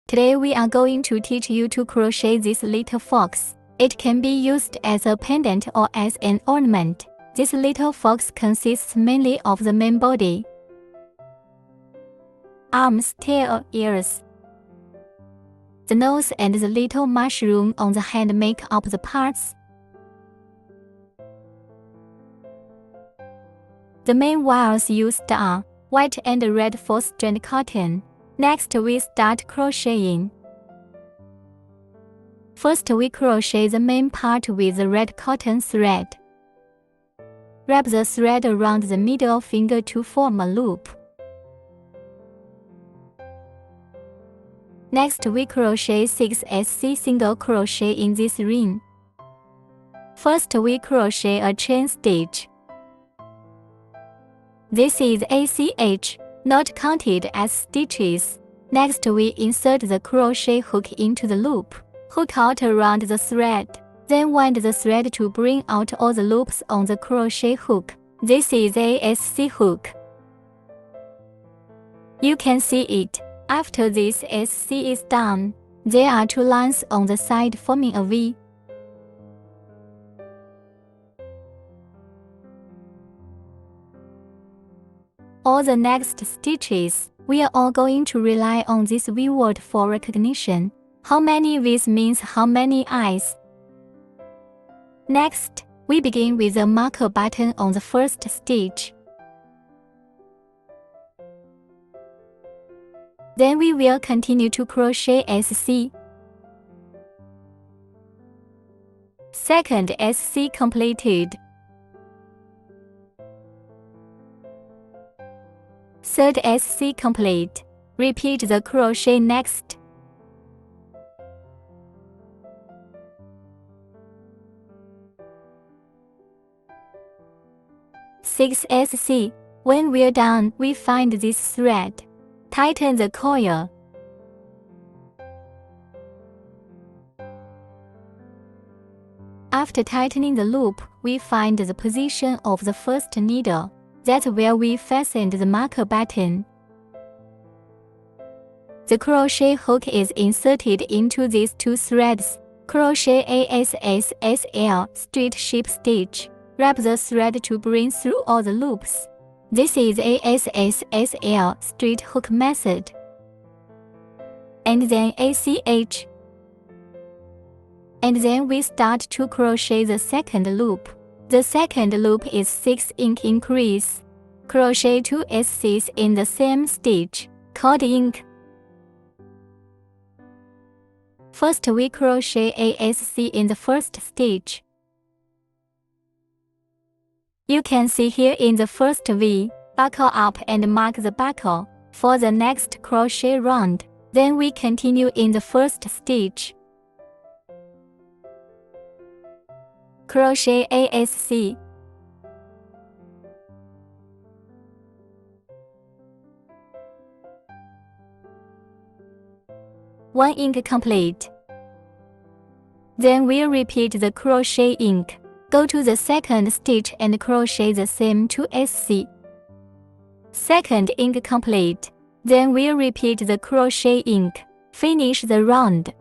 Today we are going to teach you to crochet this little fox. It can be used as a pendant or as an ornament. This little fox consists mainly of the main body, arms, tail, ears. The nose and the little mushroom on the hand make up the parts. The main wires used are white and red 4-strand cotton. Next, we start crocheting. First, we crochet the main part with the red cotton thread. Wrap the thread around the middle finger to form a loop. Next, we crochet 6 SC single crochet in this ring. First, we crochet a chain stitch. This is ACH, not counted as stitches. Next, we insert the crochet hook into the loop. Hook out around the thread. Then wind the thread to bring out all the loops on the crochet hook. This is a SC hook. You can see it. After this SC is done, there are 2 lines on the side forming a V. All the next stitches, we are all going to rely on this V word for recognition. How many V's means how many I's. Next, we begin with the marker button on the first stitch. Then we will continue to crochet SC. Second SC completed. Third SC complete. Repeat the crochet next. Sixth SC. When we're done, we find this thread. Tighten the coil. After tightening the loop, we find the position of the first needle. That's where we fastened the marker button. The crochet hook is inserted into these 2 threads. Crochet ASSSL straight ship stitch. Wrap the thread to bring through all the loops. This is ASSSL straight hook method. And then ACH. And then we start to crochet the second loop. The second loop is 6-inch increase. Crochet 2 SCs in the same stitch, called ink. First, we crochet a SC in the first stitch. You can see here in the first V, buckle up and mark the buckle for the next crochet round. Then we continue in the first stitch. Crochet ASC. One ink complete. Then we'll repeat the crochet ink. Go to the second stitch and crochet the same 2 SC. Second ink complete. Then we'll repeat the crochet ink. Finish the round.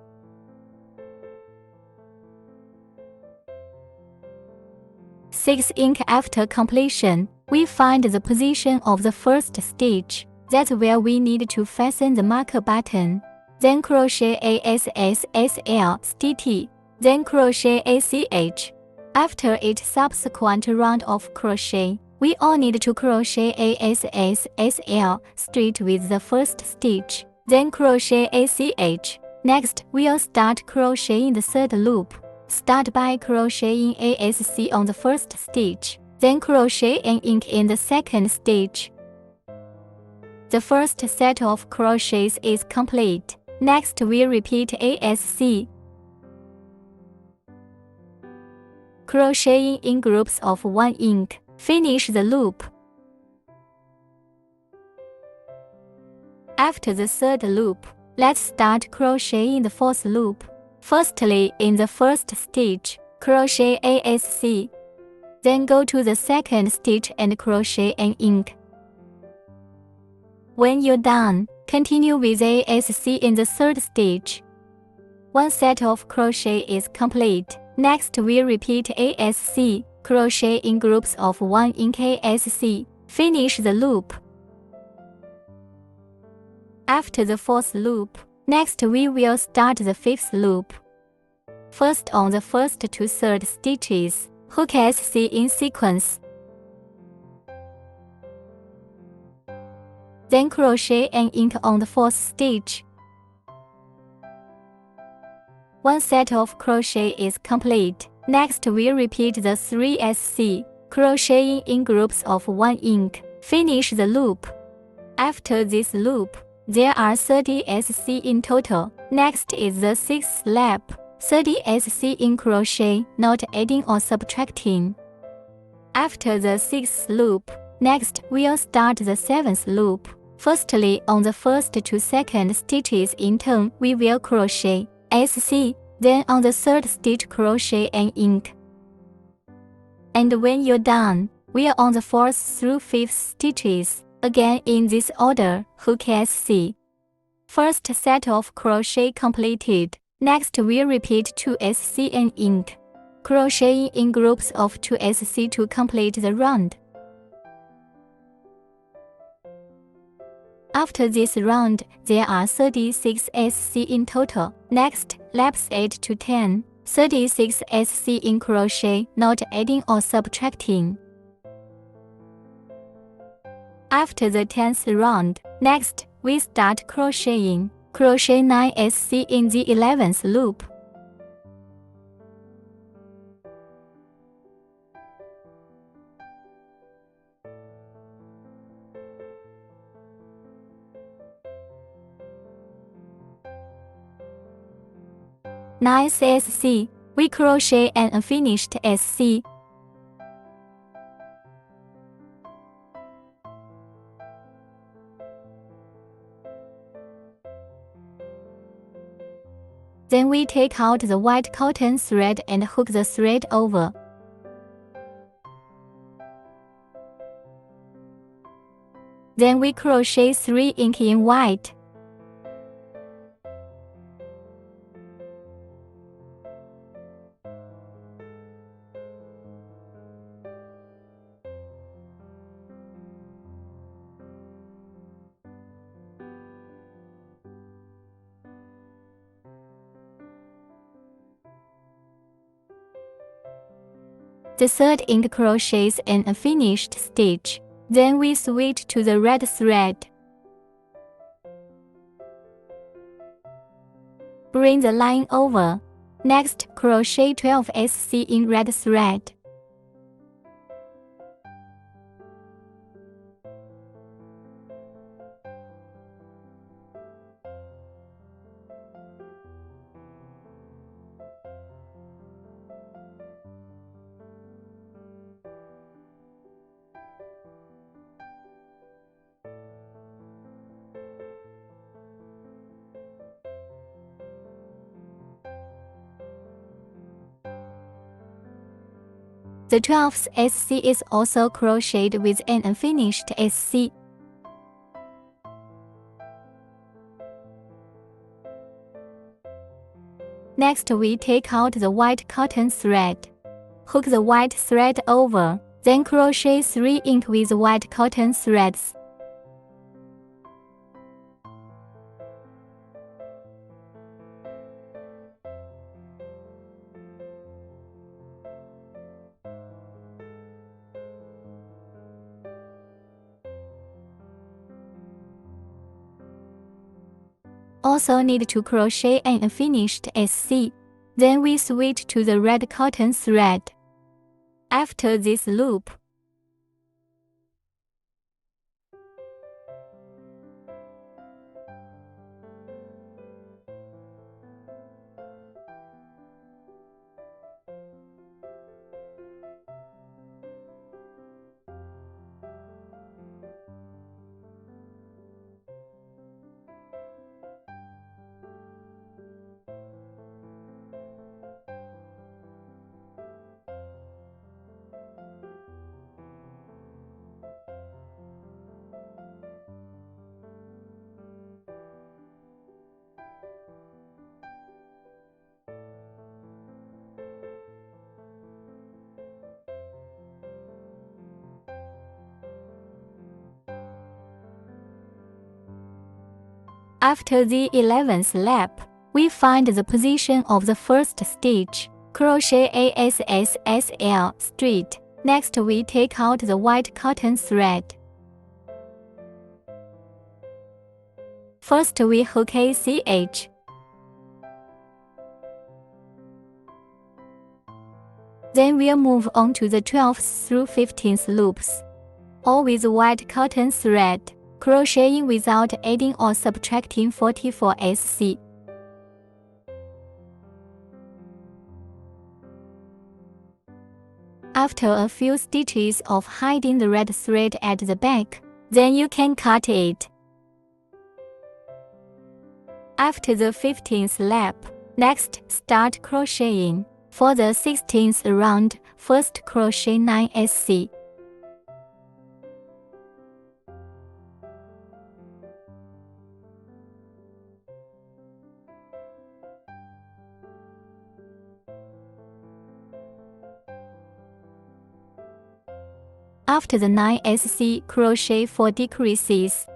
Sixth ink after completion, we find the position of the first stitch. That's where we need to fasten the marker button. Then crochet ASSSL ST. Then crochet ACH. After each subsequent round of crochet, we all need to crochet ASSSL straight with the first stitch. Then crochet ACH. Next, we'll start crocheting the third loop. Start by crocheting ASC on the first stitch. Then crochet an ink in the second stitch. The first set of crochets is complete. Next, we repeat ASC. Crocheting in groups of 1 ink. Finish the loop. After the third loop, let's start crocheting the fourth loop. Firstly, in the first stitch, crochet ASC. Then go to the second stitch and crochet an ink. When you're done, Continue with ASC in the third stage. One set of crochet is complete. Next, we repeat ASC, crochet in groups of 1 in KSC. Finish the loop. After the fourth loop, next we will start the fifth loop. First, on the first to third stitches, hook SC in sequence. Then crochet and ink on the fourth stitch. One set of crochet is complete. Next, we repeat the 3 SC, crocheting in groups of 1 ink. Finish the loop. After this loop, there are 30 SC in total. Next is the sixth lap, 30 SC in crochet, not adding or subtracting. After the sixth loop, next we'll start the seventh loop. Firstly, on the first to second stitches in turn, we will crochet SC, then on the third stitch crochet and ink. And when you're done, we are on the fourth through fifth stitches, again in this order, hook SC. First set of crochet completed. Next we'll repeat 2 SC and ink, crocheting in groups of 2 SC to complete the round. After this round, there are 36 SC in total. Next, laps 8 to 10, 36 SC in crochet, not adding or subtracting. After the 10th round, next, we start crocheting. Crochet 9 SC in the 11th loop. Ninth SC, we crochet an unfinished SC. Then we take out the white cotton thread and hook the thread over. Then we crochet 3 ink in white. The third ink crochets an unfinished stitch. Then we switch to the red thread. Bring the line over. Next, crochet 12 SC in red thread. The 12th SC is also crocheted with an unfinished SC. Next, we take out the white cotton thread. Hook the white thread over, then crochet 3 ink with white cotton threads. Also need to crochet an unfinished SC. Then we switch to the red cotton thread. After this loop, After the 11th lap, we find the position of the first stitch, crochet ASSL straight. Next we take out the white cotton thread. First we hook ACH. Then we'll move on to the 12th through 15th loops, all with white cotton thread, crocheting without adding or subtracting 44 SC. After a few stitches of hiding the red thread at the back, then you can cut it. After the 15th lap, next start crocheting. For the 16th round, first crochet 9 SC. After the 9 SC, crochet 4 decreases.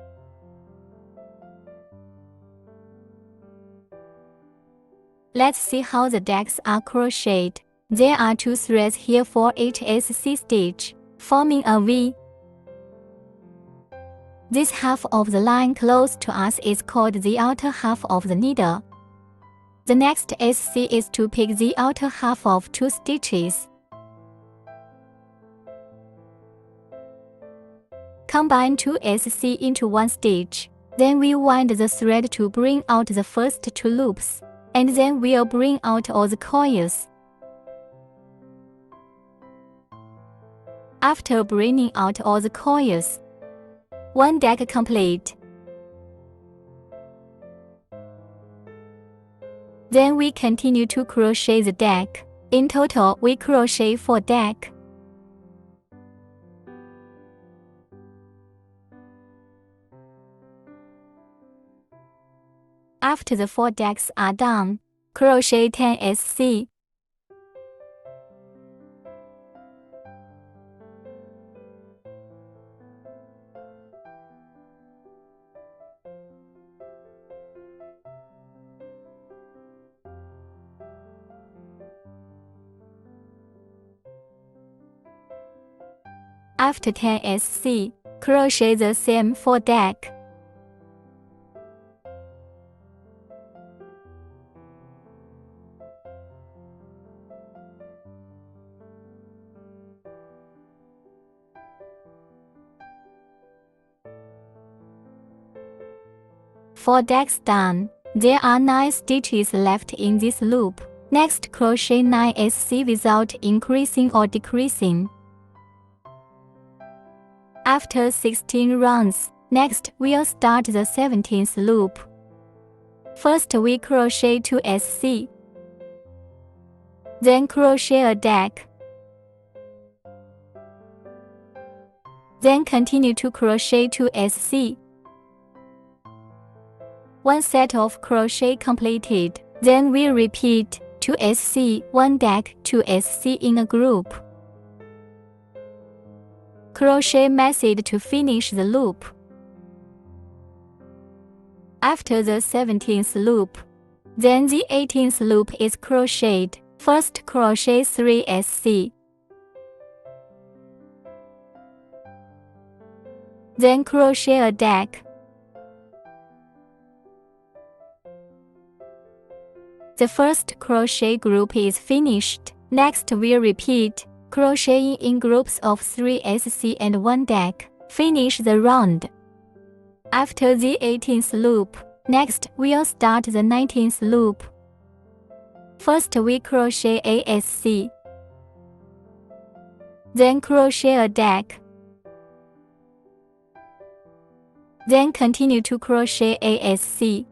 Let's see how the decks are crocheted. There are 2 threads here for each SC stitch, forming a V. This half of the line close to us is called the outer half of the needle. The next SC is to pick the outer half of 2 stitches. Combine 2 SC into 1 stitch. Then we wind the thread to bring out the first 2 loops, and then we'll bring out all the coils. After bringing out all the coils, 1 deck complete. Then we continue to crochet the deck. In total, we crochet 4 decks. After the 4 decks are done, crochet 10 SC. After 10 SC, crochet the same 4 decks. Four decks done. There are 9 stitches left in this loop. Next, crochet 9 SC without increasing or decreasing. After 16 rounds, next we'll start the 17th loop. First we crochet 2 SC. Then crochet a deck. Then continue to crochet 2 SC. 1 set of crochet completed. Then we repeat 2 SC, 1 deck, 2 SC in a group. Crochet method to finish the loop. After the 17th loop, then the 18th loop is crocheted. First crochet 3 SC. Then crochet a deck. The first crochet group is finished. Next we repeat, crocheting in groups of 3 SC and 1 deck. Finish the round. After the 18th loop, next we'll start the 19th loop. First we crochet a SC. Then crochet a deck. Then continue to crochet a SC.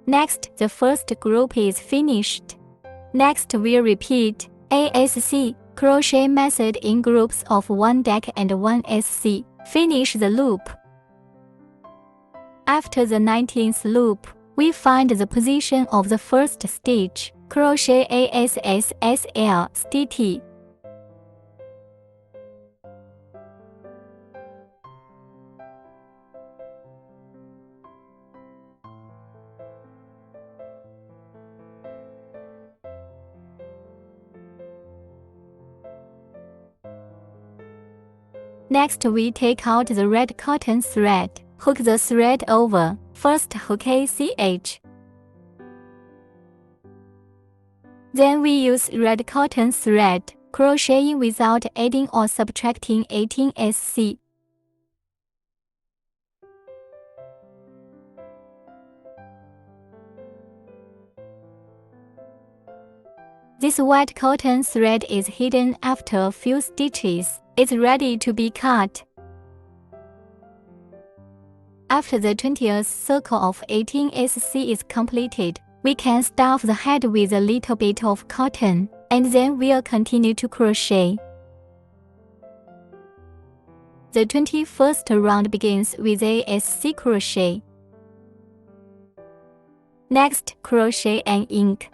Next, the first group is finished. Next we repeat ASC, crochet method in groups of 1 deck and 1 SC. Finish the loop. After the 19th loop, we find the position of the first stitch, crochet ASSL stitch. Next, we take out the red cotton thread, hook the thread over, first hook ACH. Then we use red cotton thread, crocheting without adding or subtracting 18 SC. This white cotton thread is hidden after a few stitches. It's ready to be cut. After the 20th circle of 18 SC is completed, we can stuff the head with a little bit of cotton, and then we'll continue to crochet. The 21st round begins with a SC crochet. Next, crochet an ink.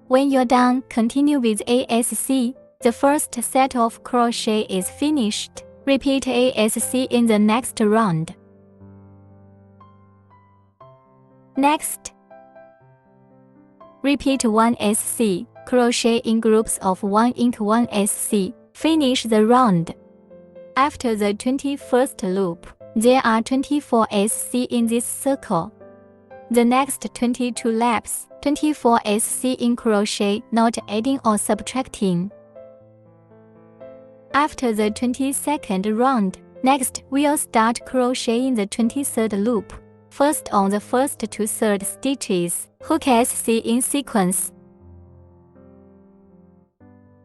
When you're done, continue with ASC. The first set of crochet is finished. Repeat ASC in the next round. Next, repeat 1 SC, crochet in groups of 1 ink 1 SC. Finish the round. After the 21st loop, there are 24 SC in this circle. The next 22 laps, 24 SC in crochet, not adding or subtracting. After the 22nd round, next we'll start crocheting the 23rd loop. First on the first to third stitches, hook SC in sequence.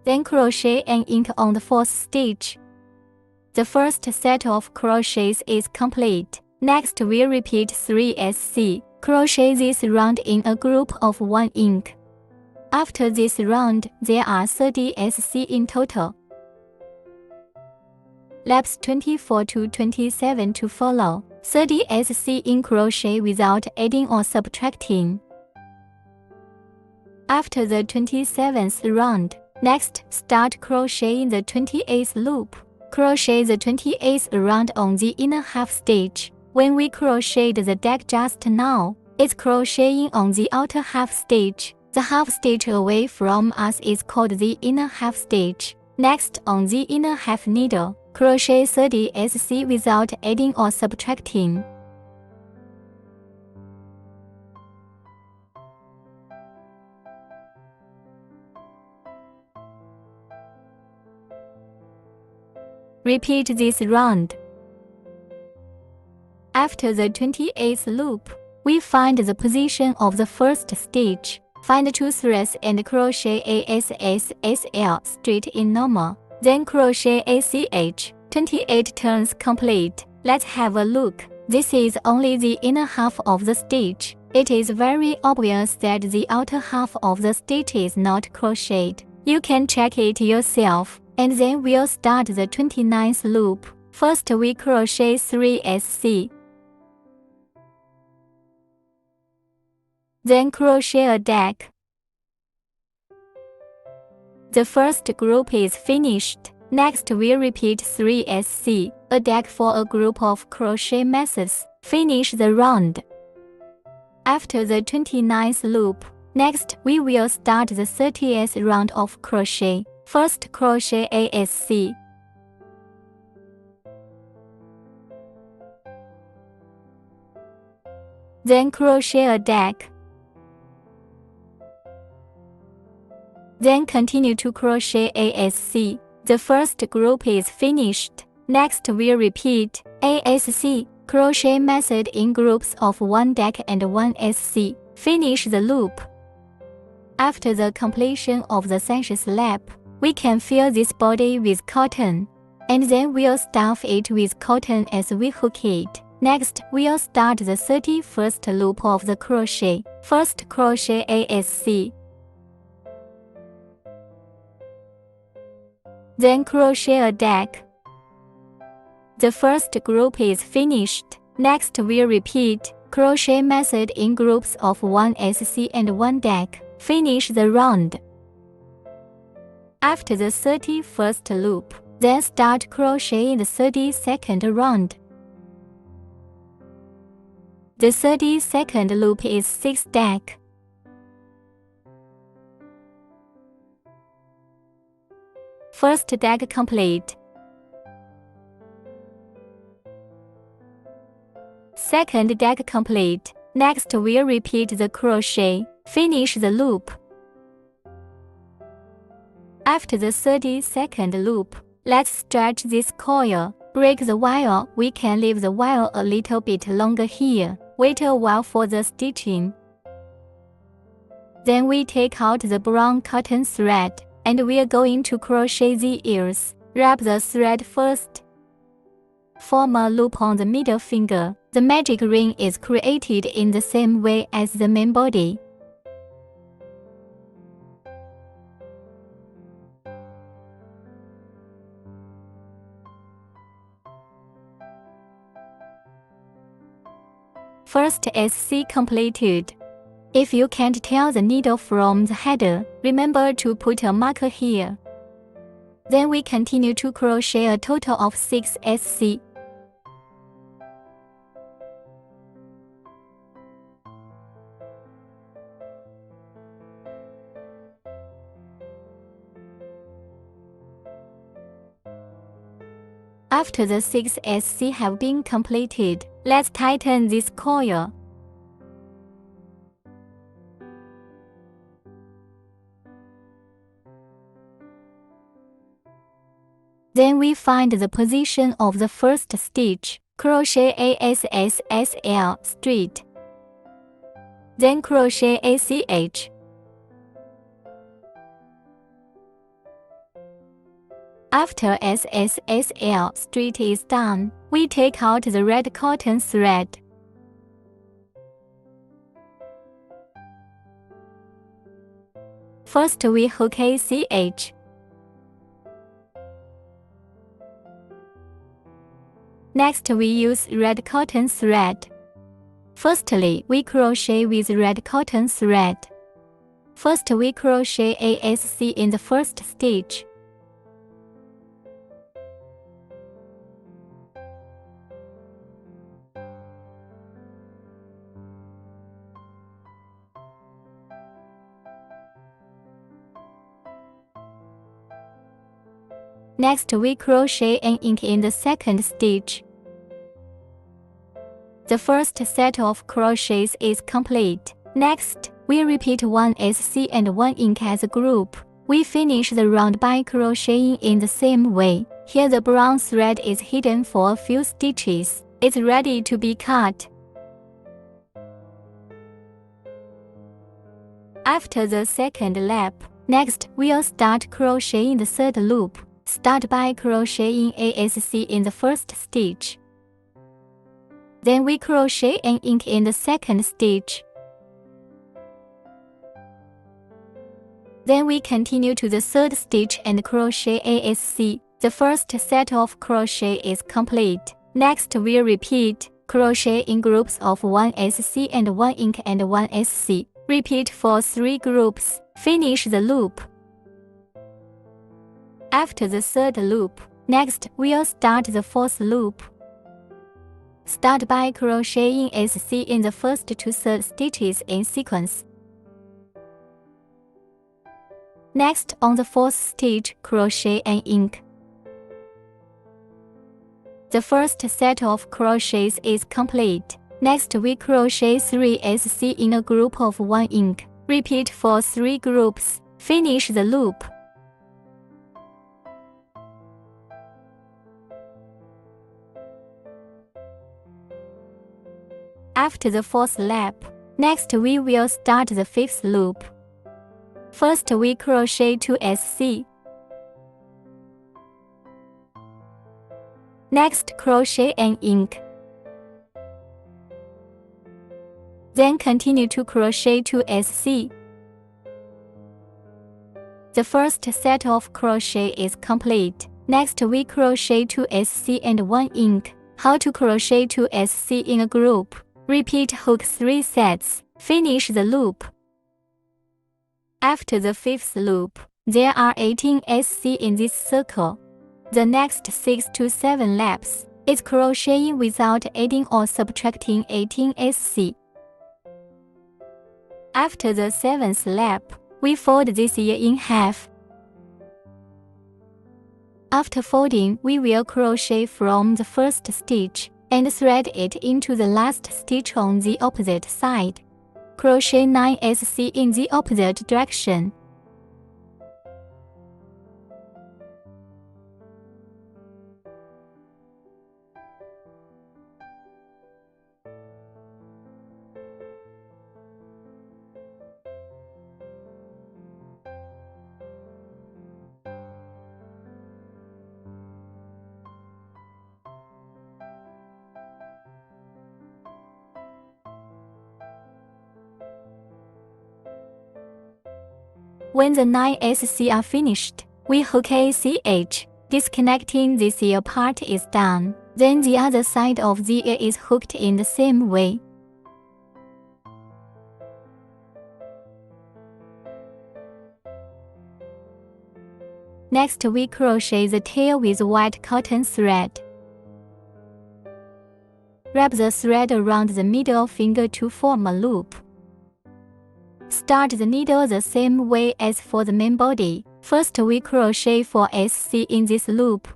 Then crochet an ink on the fourth stitch. The first set of crochets is complete. Next we'll repeat 3 SC. Crochet this round in a group of 1 ink. After this round, there are 30 SC in total. Laps 24 to 27 to follow. 30 SC in crochet without adding or subtracting. After the 27th round, next start crocheting the 28th loop. Crochet the 28th round on the inner half stitch. When we crocheted the deck just now, it's crocheting on the outer half stitch. The half stitch away from us is called the inner half stitch. Next, on the inner half needle, crochet 30 SC without adding or subtracting. Repeat this round. After the 28th loop, we find the position of the first stitch. Find 2 threads and crochet ASSL straight in normal. Then crochet ACH. 28 turns complete. Let's have a look. This is only the inner half of the stitch. It is very obvious that the outer half of the stitch is not crocheted. You can check it yourself. And then we'll start the 29th loop. First we crochet 3 SC. Then crochet a deck. The first group is finished. Next we'll repeat 3 SC, a deck for a group of crochet methods. Finish the round. After the 29th loop, next we will start the 30th round of crochet. First crochet ASC. Then crochet a deck. Then continue to crochet ASC. The first group is finished. Next we'll repeat ASC, crochet method in groups of 1 deck and 1 SC. Finish the loop. After the completion of the 30th lap, we can fill this body with cotton, and then we'll stuff it with cotton as we hook it. Next, we'll start the 31st loop of the crochet. First crochet ASC. Then crochet a deck. The first group is finished. Next we'll repeat crochet method in groups of 1 SC and 1 deck. Finish the round. After the 31st loop, then start crocheting the 32nd round. The 32nd loop is 6 deck. First dag complete. Second dag complete. Next we'll repeat the crochet, finish the loop. After the 32nd loop, let's stretch this coil, break the wire. We can leave the wire a little bit longer here, wait a while for the stitching. Then we take out the brown cotton thread, and we're going to crochet the ears. Wrap the thread first. Form a loop on the middle finger. The magic ring is created in the same way as the main body. First SC completed. If you can't tell the needle from the header, remember to put a marker here. Then we continue to crochet a total of 6 SC. After the 6 SC have been completed, let's tighten this coil. Then we find the position of the first stitch, crochet ASSL straight. Then crochet ACH. After SSL straight is done, we take out the red cotton thread. First we hook ACH. Next we use red cotton thread. Firstly, we crochet with red cotton thread. First we crochet ASC in the first stitch. Next we crochet an ink in the second stitch. The first set of crochets is complete. Next, we repeat 1 SC and 1 ink as a group. We finish the round by crocheting in the same way. Here the brown thread is hidden for a few stitches. It's ready to be cut. After the second lap, next we'll start crocheting the third loop. Start by crocheting ASC in the first stitch. Then we crochet an ink in the second stitch. Then we continue to the third stitch and crochet ASC. The first set of crochet is complete. Next we'll repeat, crochet in groups of 1 SC and 1 ink and 1 SC. Repeat for 3 groups. Finish the loop. After the third loop, next we'll start the fourth loop. Start by crocheting SC in the first to third stitches in sequence. Next, on the fourth stitch, crochet an ink. The first set of crochets is complete. Next, we crochet 3 SC in a group of 1 ink. Repeat for 3 groups. Finish the loop. After the fourth lap, next we will start the fifth loop. First we crochet 2 SC. Next crochet an ink. Then continue to crochet 2 SC. The first set of crochet is complete. Next we crochet 2 SC and 1 ink. How to crochet 2 SC in a group. Repeat hook 3 sets. Finish the loop. After the fifth loop, there are 18 SC in this circle. The next 6 to 7 laps is crocheting without adding or subtracting 18 SC. After the 7th lap, we fold this year in half. After folding, we will crochet from the first stitch and thread it into the last stitch on the opposite side. Crochet 9 SC in the opposite direction. When the 9 SC are finished, we hook ACH. Disconnecting this ear part is done. Then the other side of the ear is hooked in the same way. Next, we crochet the tail with white cotton thread. Wrap the thread around the middle finger to form a loop. Start the needle the same way as for the main body. First, we crochet 4 SC in this loop.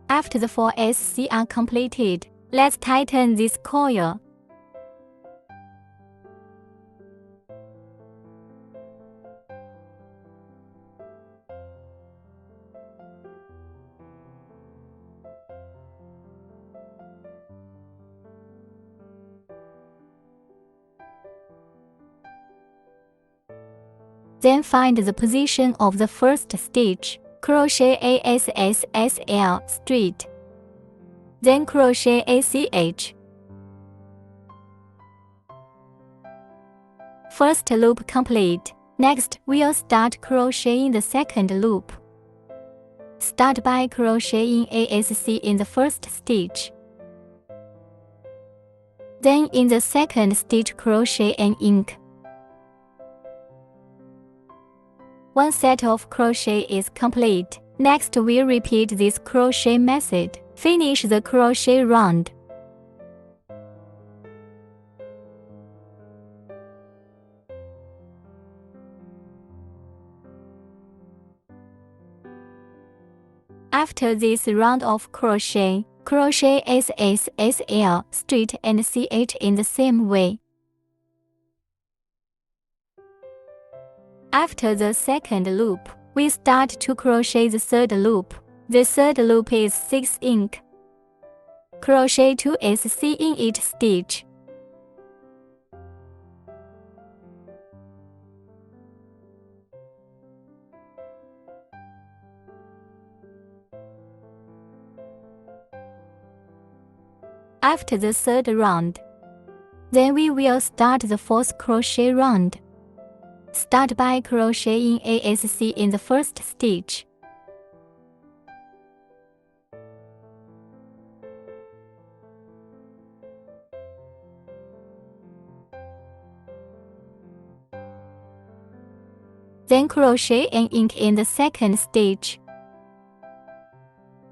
After the 4 SC are completed, let's tighten this coil. Then find the position of the first stitch. Crochet ASSL straight. Then crochet ACH. First loop complete. Next, we'll start crocheting the second loop. Start by crocheting ASC in the first stitch. Then in the second stitch, crochet an ink. One set of crochet is complete. Next, we repeat this crochet method. Finish the crochet round. After this round of crochet, crochet SSL straight and CH in the same way. After the second loop, we start to crochet the third loop. The third loop is 6 ink. Crochet 2 SC in each stitch. After the third round, then we will start the fourth crochet round. Start by crocheting ASC in the first stitch. Then crochet an ink in the second stitch.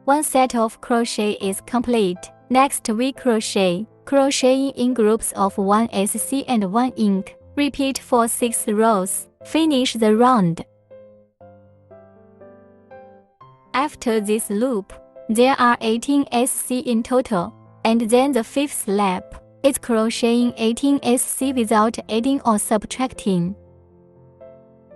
One set of crochet is complete. Next, we crocheting in groups of 1 SC and 1 ink. Repeat for 6 rows. Finish the round. After this loop, there are 18 SC in total, and then the fifth lap is crocheting 18 SC without adding or subtracting.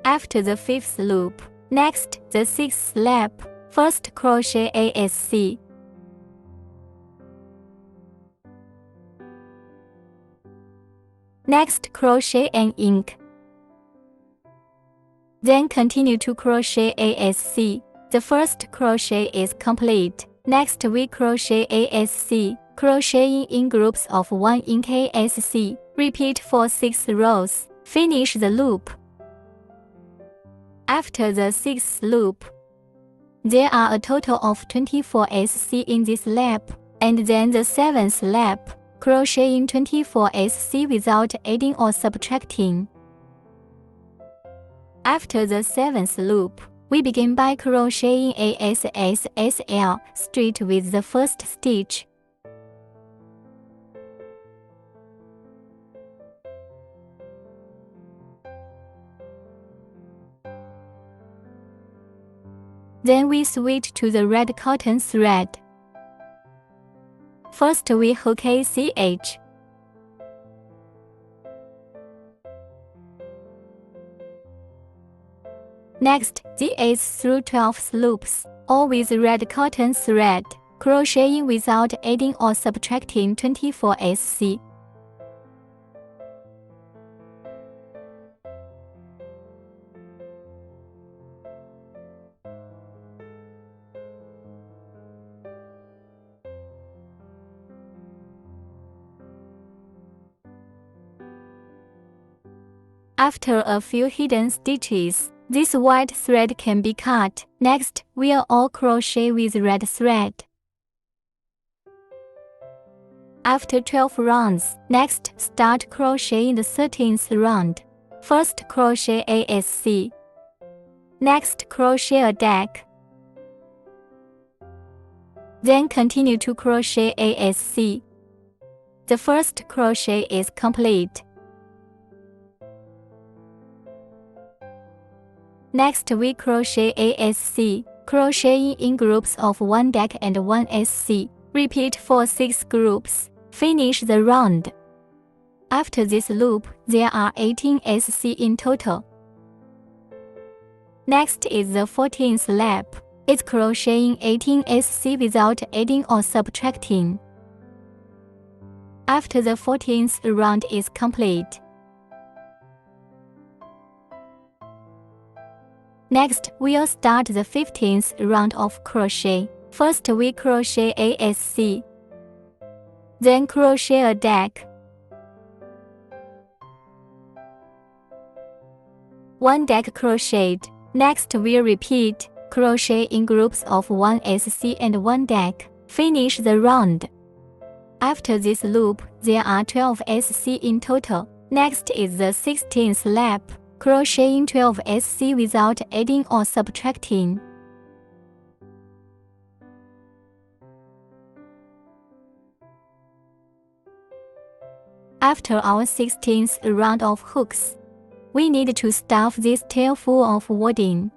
After the fifth loop, next the sixth lap, first crochet ASC. Next, crochet an ink. Then continue to crochet ASC. The first crochet is complete. Next, we crochet ASC, crocheting in groups of 1 ink ASC. Repeat for 6 rows. Finish the loop. After the 6th loop, there are a total of 24 SC in this lap, and then the 7th lap, crocheting 24 SC without adding or subtracting. After the 7th loop, we begin by crocheting ASSL straight with the first stitch. Then we switch to the red cotton thread. First we hook ACH. Next, the 8 through 12 loops, all with red cotton thread, crocheting without adding or subtracting 24 SC. After a few hidden stitches, this white thread can be cut. Next, we'll all crochet with red thread. After 12 rounds, next start crocheting the 13th round. First crochet ASC. Next crochet a deck. Then continue to crochet ASC. The first crochet is complete. Next we crochet ASC, crocheting in groups of 1 deck and 1 SC. Repeat for 6 groups. Finish the round. After this loop, there are 18 SC in total. Next is the 14th lap. It's crocheting 18 SC without adding or subtracting. After the 14th round is complete. Next, we'll start the 15th round of crochet. First we crochet ASC. Then crochet a deck. 1 deck crocheted. Next we'll repeat, crochet in groups of 1 SC and 1 deck. Finish the round. After this loop, there are 12 SC in total. Next is the 16th lap. Crocheting 12 SC without adding or subtracting. After our 16th round of hooks, we need to stuff this tail full of wadding.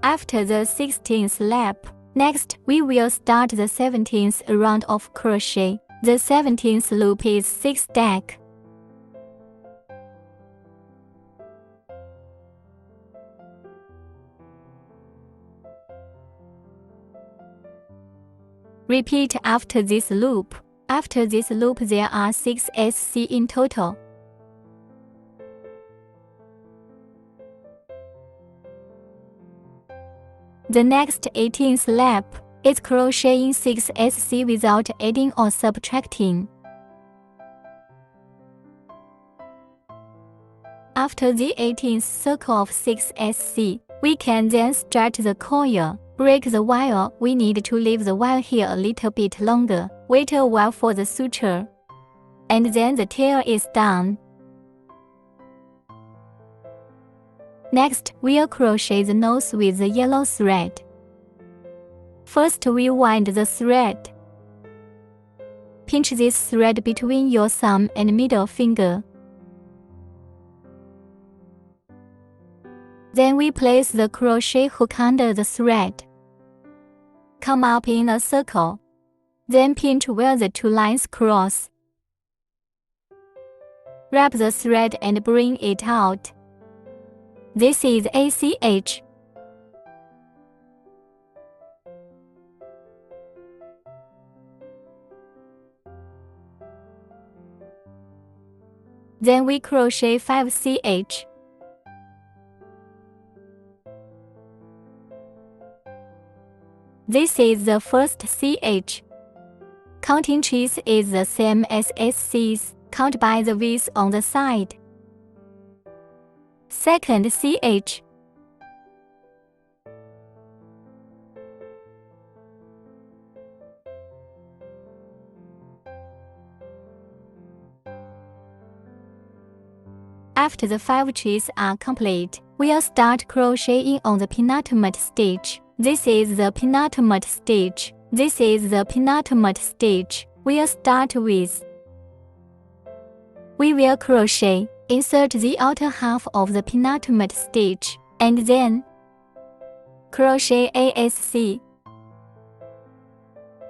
After the 16th lap, next we will start the 17th round of crochet. The 17th loop is 6 deck. Repeat after this loop. After this loop there are 6 SC in total. The next 18th lap, it's crocheting 6 SC without adding or subtracting. After the 18th circle of 6 SC, we can then stretch the coil. Break the wire. We need to leave the wire here a little bit longer. Wait a while for the suture. And then the tail is done. Next, we'll crochet the nose with the yellow thread. First we wind the thread. Pinch this thread between your thumb and middle finger. Then we place the crochet hook under the thread. Come up in a circle. Then pinch where the 2 lines cross. Wrap the thread and bring it out. This is ACH. Then we crochet 5 CH. This is the first CH. Counting cheese is the same as SC's. Count by the width on the side. Second CH. After the 5 trees are complete, we'll start crocheting on the penultimate stage. This is the penultimate stage. This is the penultimate stage. We'll start with. We will crochet, insert the outer half of the penultimate stage, and then crochet ASC.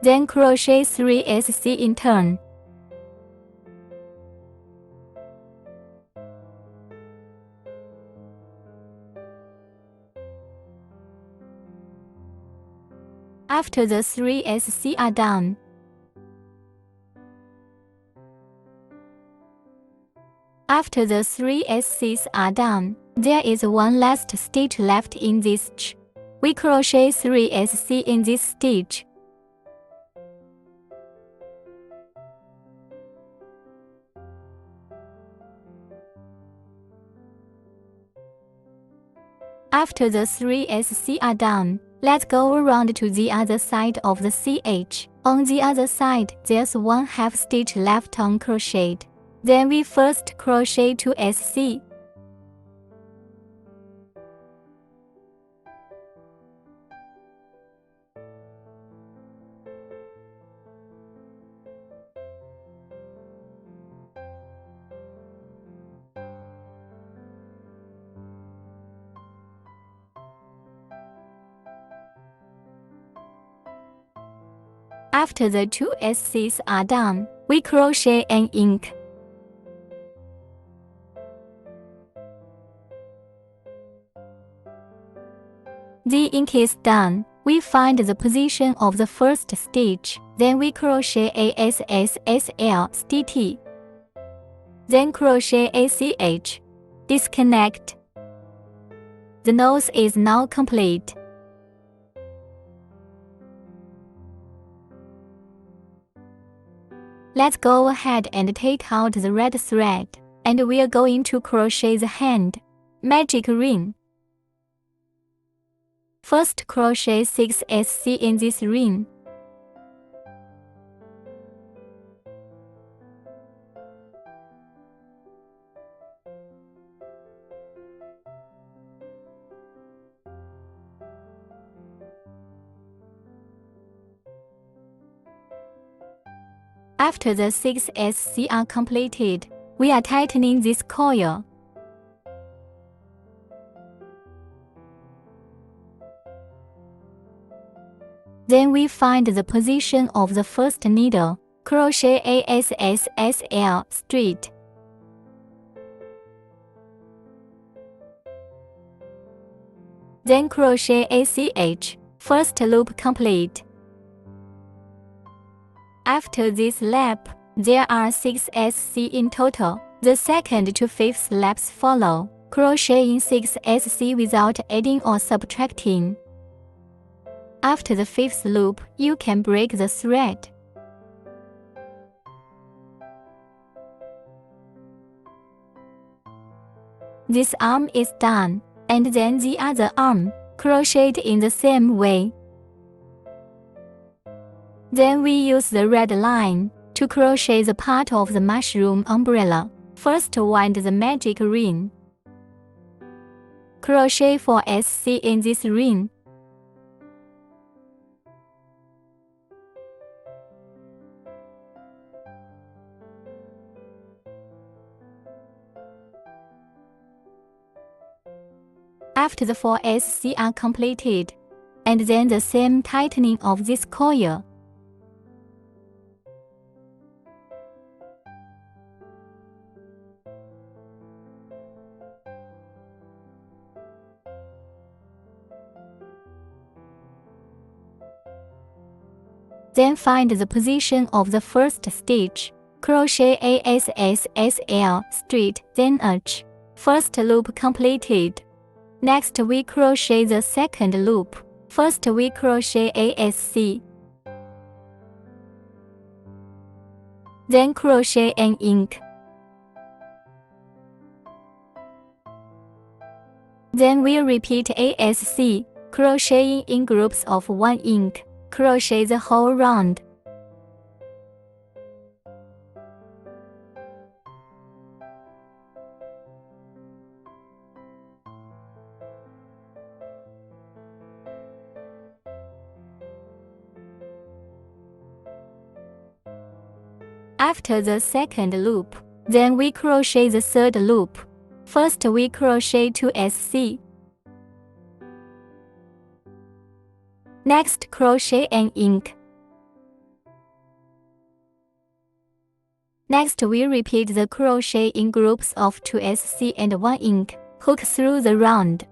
Then crochet 3 SC in turn. After the 3 SC are done, after the 3 SCs are done, there is one last stitch left in this stitch. We crochet 3 SC in this stitch. After the 3 SC are done, let's go around to the other side of the CH. On the other side, there's one half stitch left uncrocheted. Then we first crochet 2 SC. After the 2 SCs are done, we crochet an ink. The ink is done. We find the position of the first stitch. Then we crochet ASSSL ST. Then crochet ACH. Disconnect. The nose is now complete. Let's go ahead and take out the red thread, and we are going to crochet the hand magic ring. First crochet 6 SC in this ring. After the 6 SC are completed, we are tightening this coil. Then we find the position of the first needle, crochet ASSSL straight. Then crochet ACH, first loop complete. After this lap, there are 6 SC in total. The second to fifth laps follow, crocheting 6 SC without adding or subtracting. After the fifth loop, you can break the thread. This arm is done, and then the other arm, crocheted in the same way. Then we use the red line to crochet the part of the mushroom umbrella. First wind the magic ring. Crochet 4 SC in this ring. After the 4 SC are completed, and then the same tightening of this coil. Then find the position of the first stitch, crochet ASSSL straight, then H. First loop completed. Next we crochet the second loop. First we crochet ASC. Then crochet an ink. Then we repeat ASC, crocheting in groups of 1 ink. Crochet the whole round. After the second loop, then we crochet the third loop. First we crochet 2 SC. Next crochet an ink. Next we repeat the crochet in groups of 2 SC and 1 ink. Hook through the round.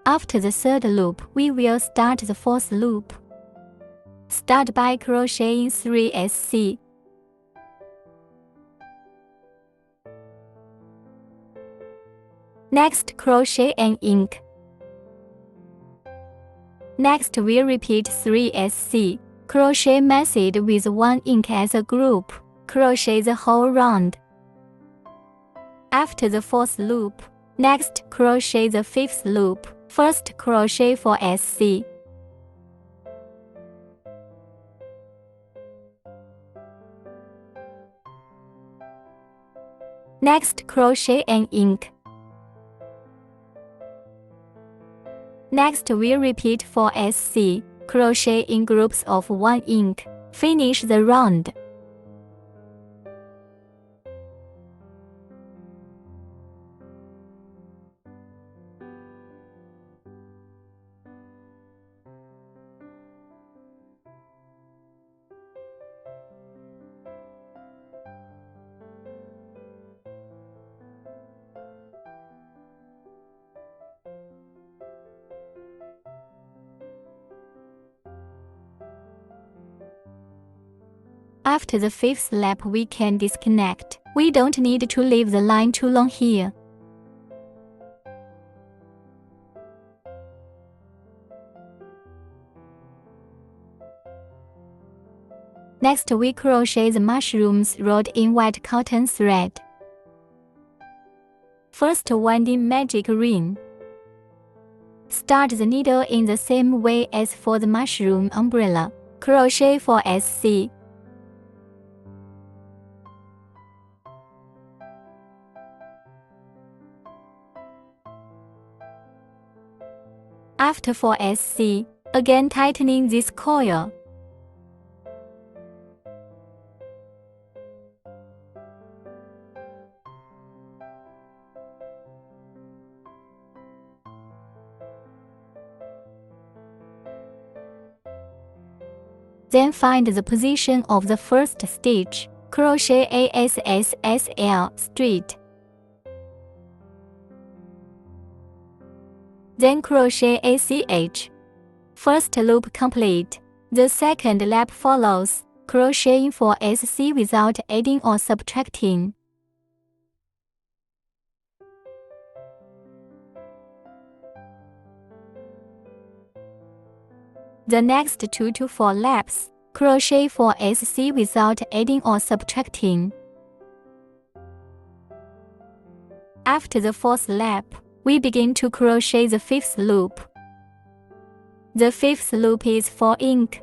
After the third loop, we will start the fourth loop. Start by crocheting 3 SC. Next crochet an ink. Next we repeat 3 SC. Crochet method with 1 ink as a group. Crochet the whole round. After the fourth loop, next crochet the fifth loop. First crochet 4 SC. Next crochet an ink. Next we repeat 4 SC. Crochet in groups of 1 ink. Finish the round. After the fifth lap we can disconnect. We don't need to leave the line too long here. Next we crochet the mushrooms rolled in white cotton thread. First winding magic ring. Start the needle in the same way as for the mushroom umbrella. Crochet 4 SC. After 4 SC, again tightening this coil. Then find the position of the first stitch. Crochet ASSL straight. Then crochet ACH. First loop complete. The second lap follows, crocheting 4 SC without adding or subtracting. The next 2 to 4 laps, crochet 4 SC without adding or subtracting. After the fourth lap, we begin to crochet the fifth loop. The fifth loop is for ink.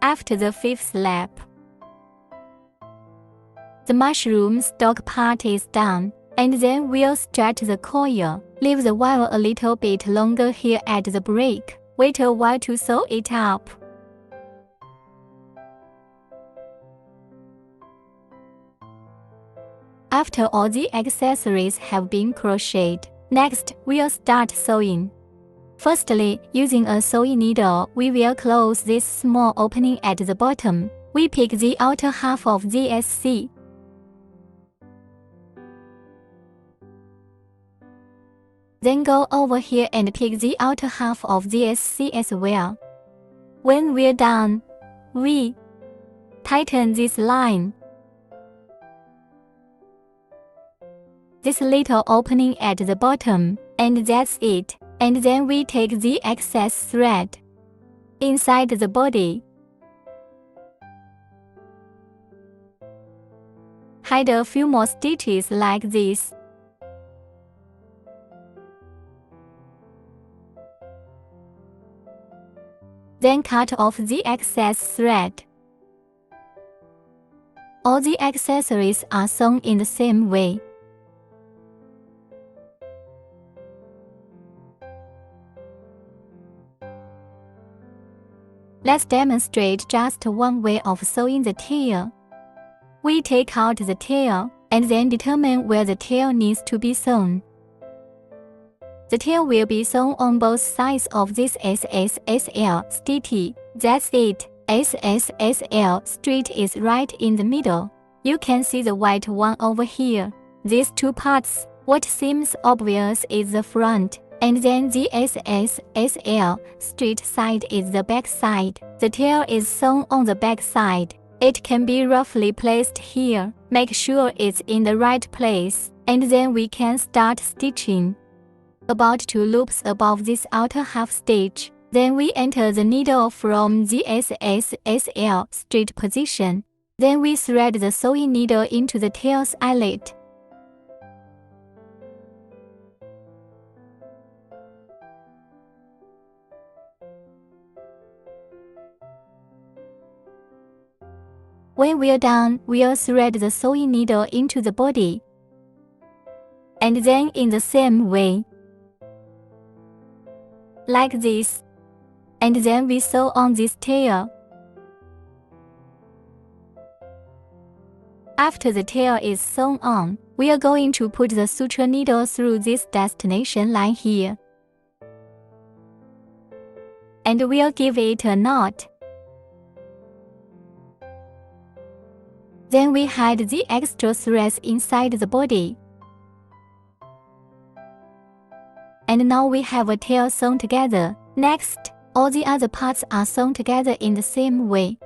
After the fifth lap, the mushroom stalk part is done, and then we'll stretch the coil. Leave the wire a little bit longer here at the break. Wait a while to sew it up. After all the accessories have been crocheted, next we'll start sewing. Firstly, using a sewing needle, we will close this small opening at the bottom. We pick the outer half of the SC. Then go over here and pick the outer half of the SC as well. When we're done, we tighten this line, this little opening at the bottom, and that's it. And then we take the excess thread inside the body, hide a few more stitches like this. Then cut off the excess thread. All the accessories are sewn in the same way. Let's demonstrate just one way of sewing the tail. We take out the tail and then determine where the tail needs to be sewn. The tail will be sewn on both sides of this SSSL stitch. That's it. SSSL straight is right in the middle. You can see the white one over here. These two parts, what seems obvious is the front, and then the SSSL straight side is the back side. The tail is sewn on the back side. It can be roughly placed here. Make sure it's in the right place, and then we can start stitching. About 2 loops above this outer half stitch. Then we enter the needle from the SSSL straight position. Then we thread the sewing needle into the tail's eyelet. When we're done, we'll thread the sewing needle into the body. And then in the same way, like this. And then we sew on this tail. After the tail is sewn on, we are going to put the suture needle through this destination line here. And we'll give it a knot. Then we hide the extra threads inside the body. And now we have a tail sewn together. Next, all the other parts are sewn together in the same way.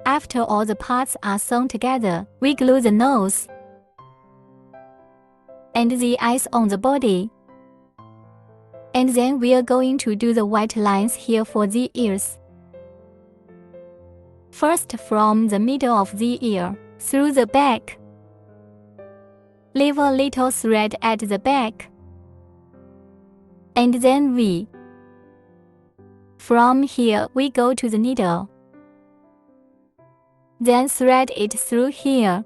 After all the parts are sewn together, we glue the nose and the eyes on the body. And then we are going to do the white lines here for the ears. First from the middle of the ear, through the back. Leave a little thread at the back. And then from here we go to the needle. Then thread it through here.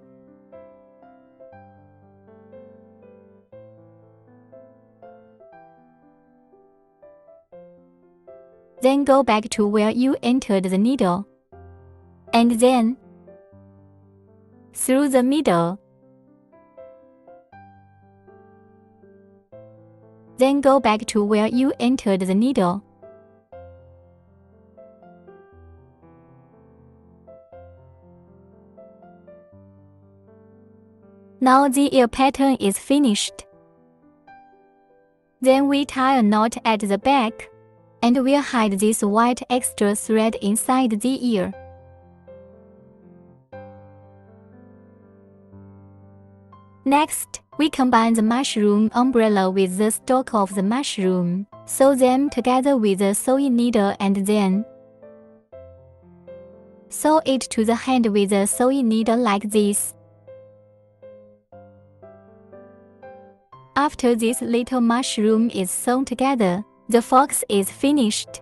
Then go back to where you entered the needle. And then through the middle. Then go back to where you entered the needle. Now the ear pattern is finished. Then we tie a knot at the back, and we'll hide this white extra thread inside the ear. Next, we combine the mushroom umbrella with the stalk of the mushroom, sew them together with the sewing needle and then sew it to the hand with the sewing needle like this. After this little mushroom is sewn together, the fox is finished.